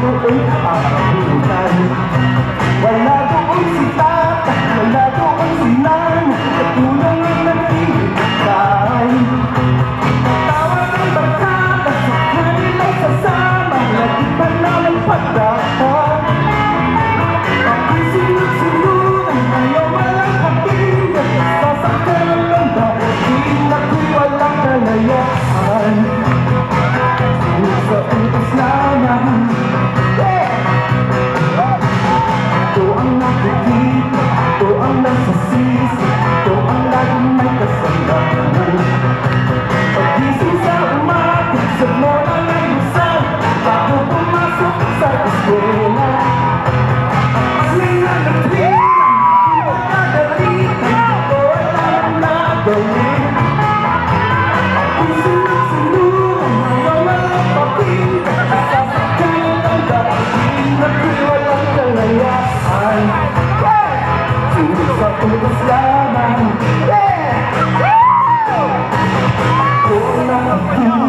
doon abutan. Wala doon si tata, wala doon si nan, katulong ang naghihintay. Tawag ng barkada, sa kanila'y sasama, lagi pa naman pagdapat. Ako'y sunod-sunudan, ngayon walang kapinggan, sasakyan ang landa, di ako'y walang kalayaan. Sa utos naman, ito ang nakikita, ito ang nasasisi, ito ang laging may kasandalan. Pagising sa umaga, sa mola ng lusan, bago pumasok sa eskwela. Aling na nagtwina, pinakadalitan, ito ay alam na gawin. Ako'y sunod-sunudan, ngayon walang papinggan, sasakyan ang tanda, di ako'y walang kalayaan. Sunod sa utos lamang, ito ang nakikita.